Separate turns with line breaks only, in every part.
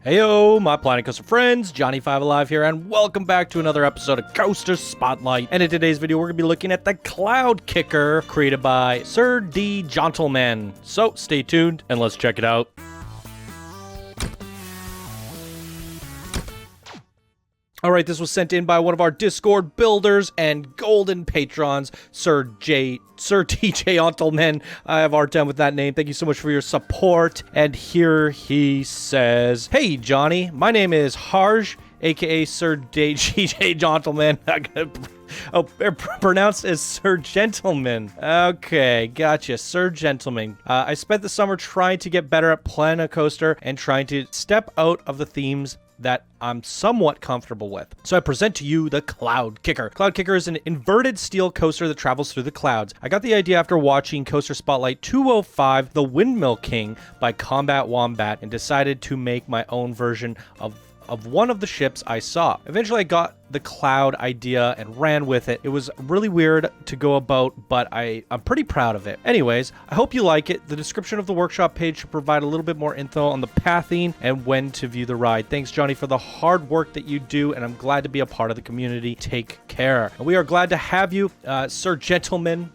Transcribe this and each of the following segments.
Heyo, my Planet Coaster friends, Johnny5 Alive here, and welcome back to another episode of Coaster Spotlight. And in today's video, we're going to be looking at the Cloud Kicker, created by Sir D. Gentleman. So, stay tuned, and let's check it out. Alright, this was sent in by one of our Discord builders and golden patrons, Sir TJ Ontleman. I have a hard time with that name. Thank you so much for your support. And here he says, "Hey Johnny, my name is Harj, aka Sir TJ Ontleman." Pronounced as Sir Gentleman. Okay, gotcha. Sir Gentleman. I spent the summer trying to get better at Planet Coaster and trying to step out of the themes that I'm somewhat comfortable with. So I present to you the Cloud Kicker. Cloud Kicker is an inverted steel coaster that travels through the clouds. I got the idea after watching Coaster Spotlight 205, The Windmill King by Combat Wombat, and decided to make my own version of one of the ships I saw. Eventually I got the cloud idea and ran with it. It was really weird to go about, but I'm pretty proud of it. Anyways, I hope you like it. The description of the workshop page should provide a little bit more info on the pathing and when to view the ride. Thanks, Johnny, for the hard work that you do, and I'm glad to be a part of the community. Take care. And we are glad to have you, Sir Gentleman.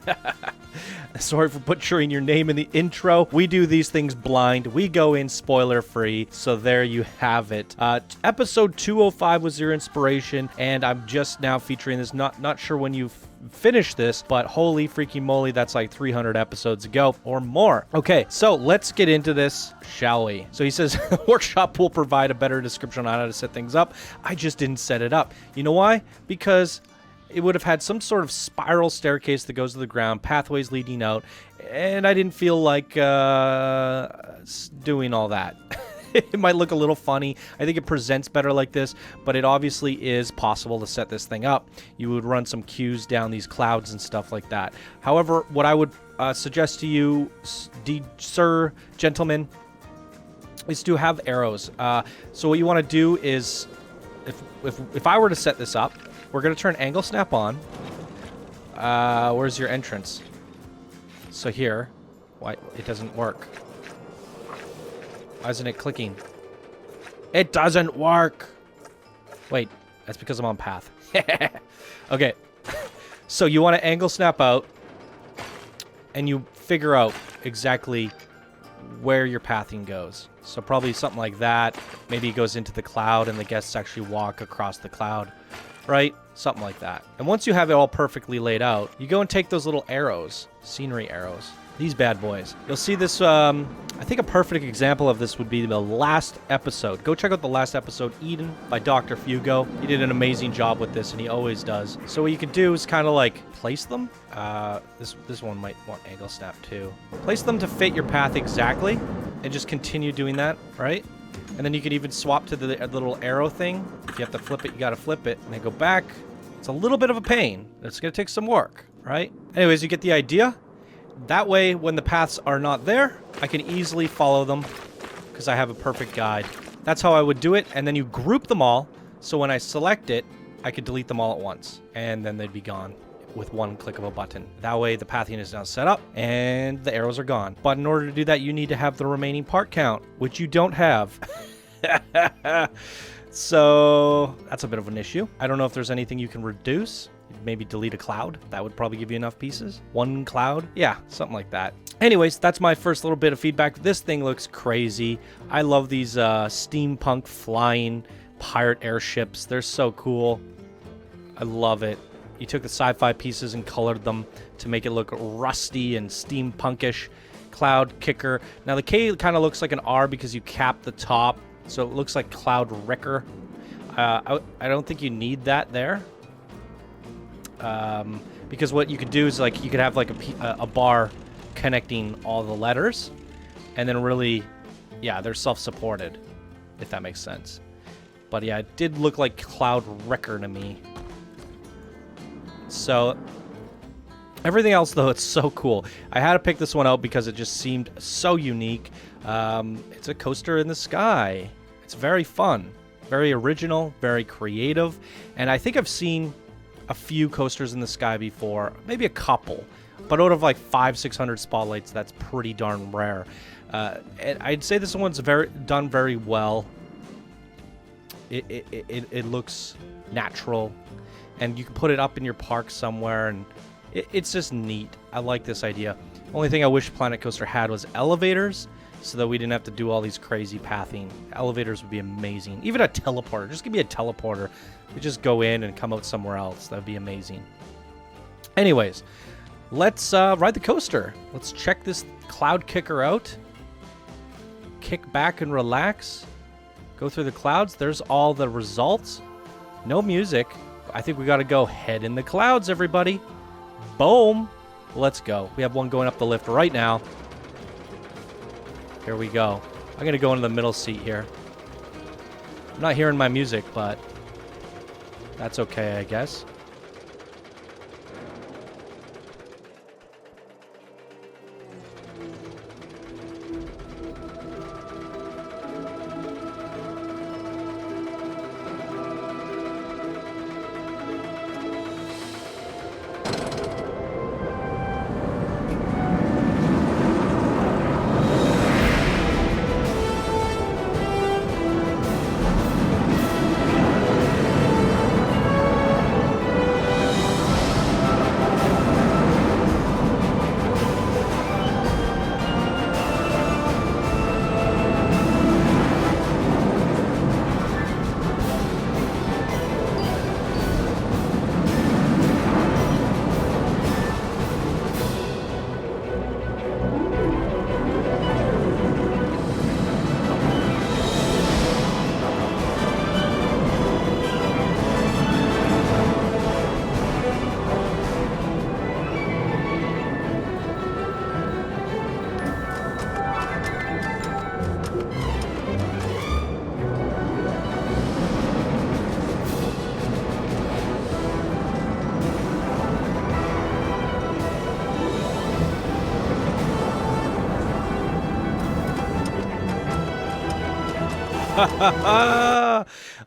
Sorry for butchering your name in the intro. We do these things blind. We go in spoiler-free, so there you have it. Episode 205 was your inspiration, and I'm just now featuring this. Not sure when you finish this, but holy freaking moly, that's like 300 episodes ago or more. Okay, so let's get into this, shall we? So he says, workshop will provide a better description on how to set things up. I just didn't set it up. You know why? Because it would have had some sort of spiral staircase that goes to the ground, pathways leading out, and I didn't feel like doing all that. It might look a little funny. I think it presents better like this, but it obviously is possible to set this thing up. You would run some cues down these clouds and stuff like that. However, what I would suggest to you, Sir Gentleman, is to have arrows. So what you want to do is, if I were to set this up, we're going to turn angle snap on. Where's your entrance? So here. Why? It doesn't work. Why isn't it clicking? It doesn't work! Wait, that's because I'm on path. Okay. So you want to angle snap out, and you figure out exactly where your pathing goes. So probably something like that. Maybe it goes into the cloud, and the guests actually walk across the cloud. Right? Something like that. And once you have it all perfectly laid out, you go and take those little arrows, scenery arrows, these bad boys. You'll see this, I think a perfect example of this would be the last episode. Go check out the last episode, Eden, by Dr. Fugo. He did an amazing job with this, and he always does. So what you could do is kind of like place them. This one might want angle snap too. Place them to fit your path exactly, and just continue doing that, right? And then you could even swap to the little arrow thing. If you have to flip it, you got to flip it. And then go back. It's a little bit of a pain. It's going to take some work, right? Anyways, you get the idea. That way, when the paths are not there, I can easily follow them because I have a perfect guide. That's how I would do it. And then you group them all. So when I select it, I could delete them all at once. And then they'd be gone with one click of a button. That way, the pathing is now set up and the arrows are gone. But in order to do that, you need to have the remaining part count, which you don't have. So that's a bit of an issue. I don't know if there's anything you can reduce. Maybe delete a cloud. That would probably give you enough pieces. One cloud. Yeah, something like that. Anyways, that's my first little bit of feedback. This thing looks crazy. I love these steampunk flying pirate airships. They're so cool. I love it. You took the sci-fi pieces and colored them to make it look rusty and steampunkish. Cloud Kicker. Now the K kind of looks like an R because you cap the top, so it looks like Cloud Wrecker. I don't think you need that there. Because what you could do is like you could have like a bar connecting all the letters, and then really, yeah, they're self-supported, if that makes sense. But yeah, it did look like Cloud Wrecker to me. So everything else, though, it's so cool. I had to pick this one out because it just seemed so unique. It's a coaster in the sky. It's very fun, very original, very creative, and I think I've seen a few coasters in the sky before, maybe a couple, but out of like 500-600 spotlights, that's pretty darn rare. And I'd say this one's done very well. It looks natural, and you can put it up in your park somewhere, and it's just neat. I like this idea. Only thing I wish Planet Coaster had was elevators, so that we didn't have to do all these crazy pathing. Elevators would be amazing. Even a teleporter. Just give me a teleporter. We just go in and come out somewhere else. That would be amazing. Anyways, let's ride the coaster. Let's check this cloud kicker out. Kick back and relax. Go through the clouds. There's all the results. No music. I think we got to go head in the clouds, everybody. Boom. Let's go. We have one going up the lift right now. Here we go. I'm going to go into the middle seat here. I'm not hearing my music, but that's okay, I guess.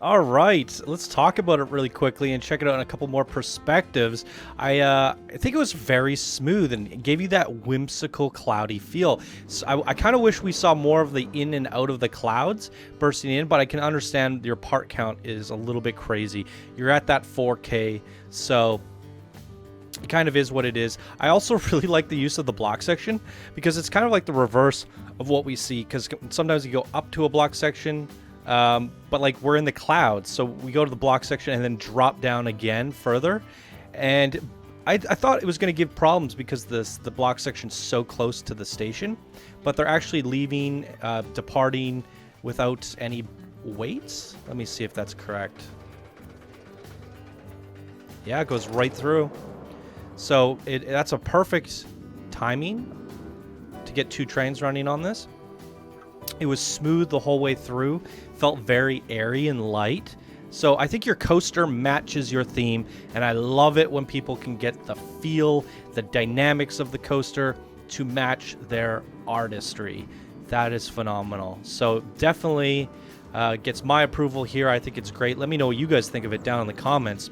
All right, let's talk about it really quickly and check it out in a couple more perspectives. I think it was very smooth and gave you that whimsical, cloudy feel. So I kind of wish we saw more of the in and out of the clouds bursting in, but I can understand your part count is a little bit crazy. You're at that 4K, so it kind of is what it is. I also really like the use of the block section because it's kind of like the reverse of what we see, because sometimes you go up to a block section, but like we're in the clouds, so we go to the block section and then drop down again further. And I thought it was going to give problems because the block section's so close to the station, but they're actually leaving, departing without any weights. Let me see if that's correct. Yeah, it goes right through. So that's a perfect timing to get two trains running on this. It was smooth the whole way through, felt very airy and light. So I think your coaster matches your theme, and I love it when people can get the feel, the dynamics of the coaster to match their artistry. That is phenomenal. So definitely gets my approval here. I think it's great. Let me know what you guys think of it down in the comments.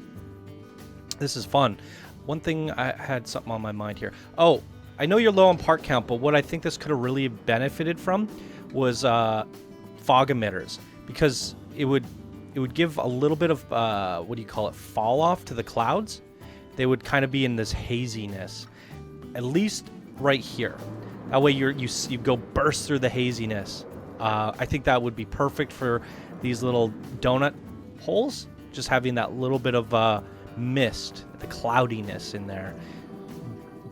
This is fun. One thing, I had something on my mind here. Oh, I know you're low on part count, but what I think this could have really benefited from was fog emitters, because it would give a little bit of what do you call it, fall off to the clouds. They would kind of be in this haziness, at least right here. That way you go burst through the haziness. I think that would be perfect for these little donut holes, just having that little bit of mist, the cloudiness in there.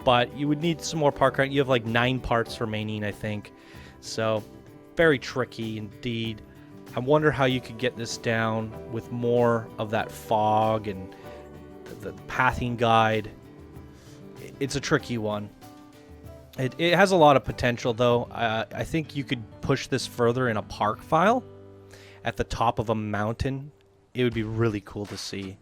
But you would need some more part count. You have like 9 parts remaining, I think. So very tricky indeed. I wonder how you could get this down with more of that fog and the pathing guide. It's a tricky one. It has a lot of potential, though. I think you could push this further in a park file at the top of a mountain. It would be really cool to see.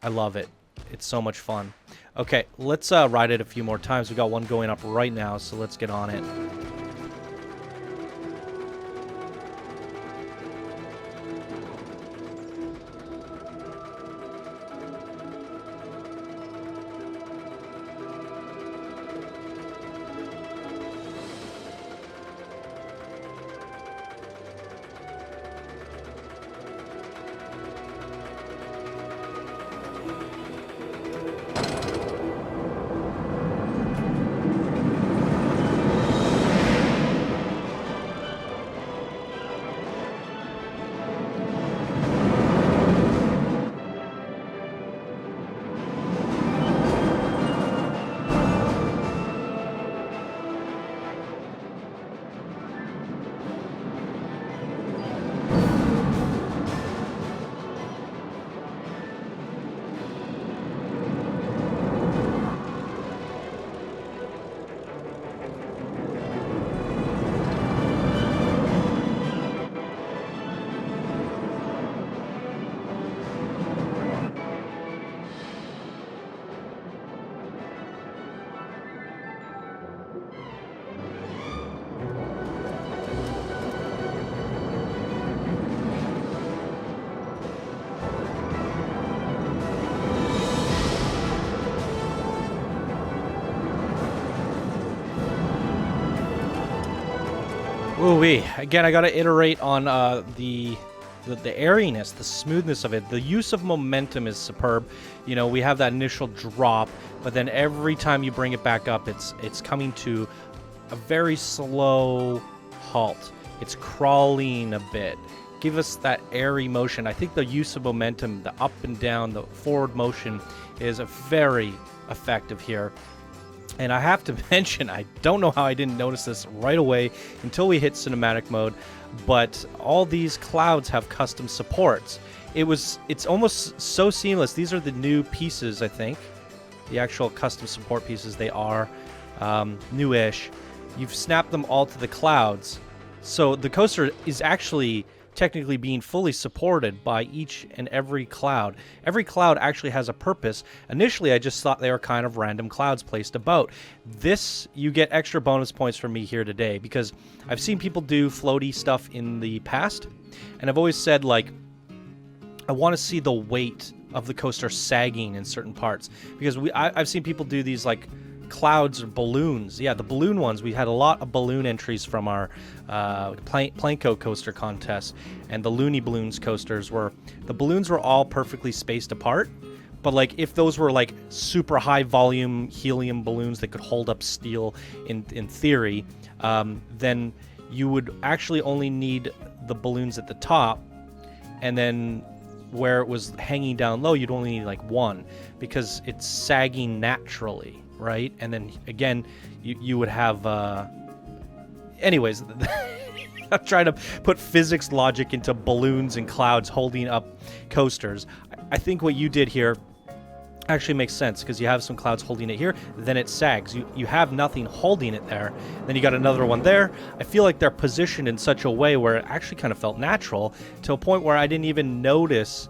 I love it. It's so much fun. Okay, let's ride it a few more times. We got one going up right now, so let's get on it. Ooh wee. Again, I gotta iterate on the airiness, the smoothness of it. The use of momentum is superb. You know, we have that initial drop, but then every time you bring it back up, it's coming to a very slow halt. It's crawling a bit. Give us that airy motion. I think the use of momentum, the up and down, the forward motion is very effective here. And I have to mention, I don't know how I didn't notice this right away until we hit cinematic mode, but all these clouds have custom supports. It's almost so seamless. These are the new pieces, I think. The actual custom support pieces, they are newish. You've snapped them all to the clouds. So the coaster is actually technically being fully supported by each and every cloud. Every cloud actually has a purpose. Initially, I just thought they were kind of random clouds placed about. This, you get extra bonus points from me here today, because I've seen people do floaty stuff in the past, and I've always said, like, I want to see the weight of the coaster sagging in certain parts, because I've seen people do these, like, clouds or balloons. Yeah, the balloon ones. We had a lot of balloon entries from our Planko coaster contest, and the Looney Balloons coasters the balloons were all perfectly spaced apart. But like, if those were like super high volume helium balloons that could hold up steel in theory, then you would actually only need the balloons at the top, and then where it was hanging down low, you'd only need like one, because it's sagging naturally. Right? And then again, you would have anyways. I'm trying to put physics logic into balloons and clouds holding up coasters. I think what you did here actually makes sense, because you have some clouds holding it here, then it sags. You have nothing holding it there, then you got another one there. I feel like they're positioned in such a way where it actually kind of felt natural, to a point where I didn't even notice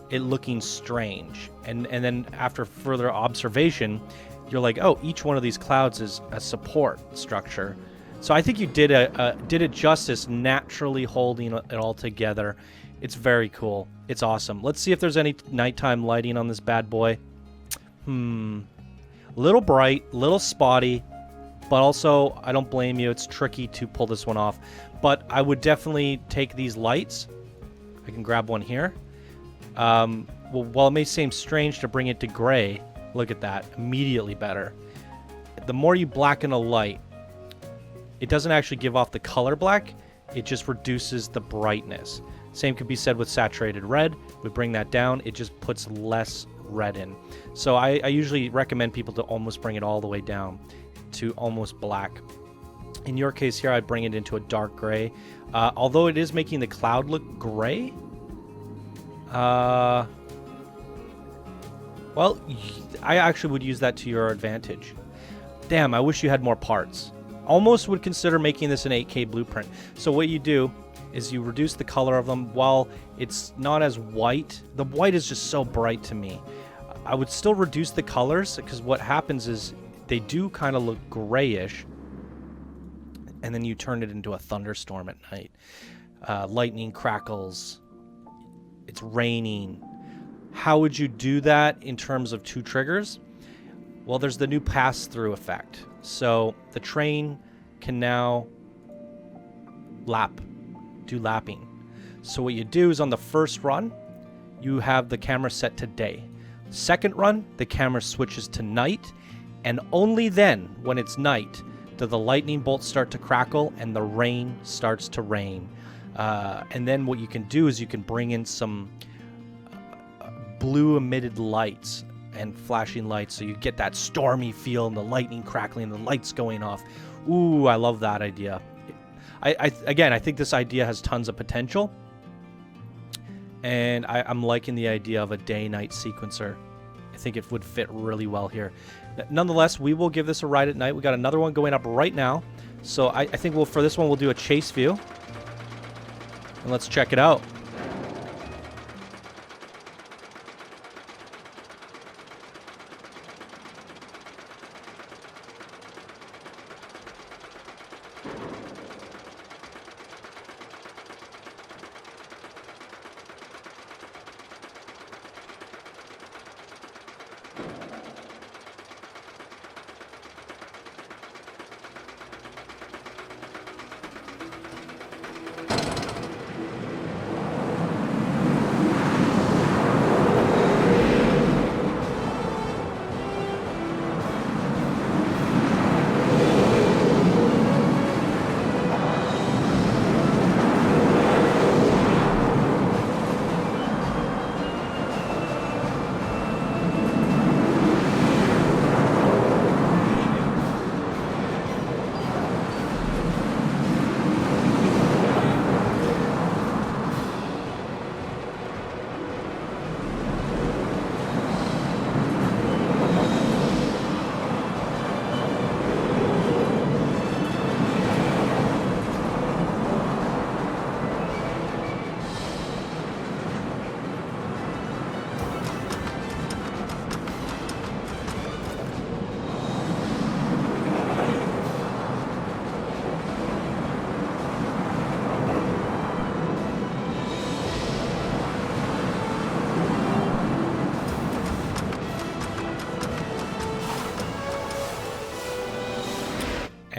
it looking strange. And then after further observation, you're like, oh, each one of these clouds is a support structure. So I think you did it justice, naturally holding it all together. It's very cool. It's awesome. Let's see if there's any nighttime lighting on this bad boy. Little bright, little spotty, but also I don't blame you. It's tricky to pull this one off, but I would definitely take these lights. I can grab one here. Well, while it may seem strange to bring it to gray, look at that, immediately better. The more you blacken a light, it doesn't actually give off the color black, it just reduces the brightness. Same could be said with saturated red. We bring that down, it just puts less red in. So I usually recommend people to almost bring it all the way down to almost black. In your case here, I'd bring it into a dark gray. Although it is making the cloud look gray, well, I actually would use that to your advantage. Damn, I wish you had more parts. Almost would consider making this an 8K blueprint. So what you do is you reduce the color of them. While it's not as white, the white is just so bright to me. I would still reduce the colors, because what happens is they do kind of look grayish, and then you turn it into a thunderstorm at night. Lightning crackles. It's raining. How would you do that in terms of two triggers? Well, there's the new pass-through effect. So the train can now do lapping. So what you do is, on the first run, you have the camera set to day. Second run, the camera switches to night, and only then, when it's night, do the lightning bolts start to crackle and the rain starts to rain. And then what you can do is you can bring in some blue emitted lights and flashing lights, so you get that stormy feel and the lightning crackling and the lights going off. Ooh, I love that idea. Again, I think this idea has tons of potential, and I'm liking the idea of a day-night sequencer. I think it would fit really well here. Nonetheless, we will give this a ride at night. We got another one going up right now, so I think for this one we'll do a chase view, and let's check it out.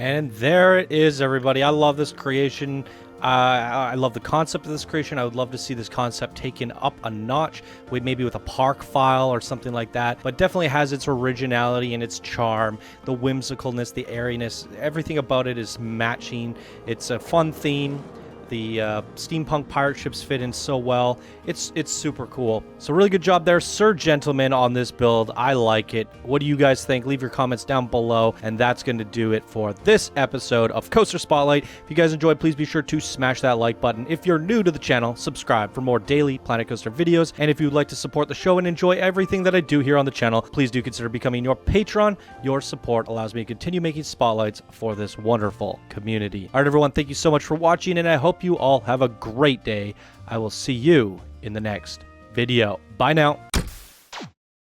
And there it is, everybody. I love this creation. I love the concept of this creation. I would love to see this concept taken up a notch, maybe with a park file or something like that. But definitely has its originality and its charm, the whimsicalness, the airiness. Everything about it is matching. It's a fun theme. The steampunk pirate ships fit in so well. It's super cool. So really good job there, Sir Gentleman, on this build. I like it. What do you guys think? Leave your comments down below. And that's going to do it for this episode of Coaster Spotlight. If you guys enjoyed, please be sure to smash that like button. If you're new to the channel, subscribe for more daily Planet Coaster videos. And if you'd like to support the show and enjoy everything that I do here on the channel, please do consider becoming your patron. Your support allows me to continue making spotlights for this wonderful community. All right, everyone, thank you so much for watching, and I hope you all have a great day. I will see you in the next video. Bye now.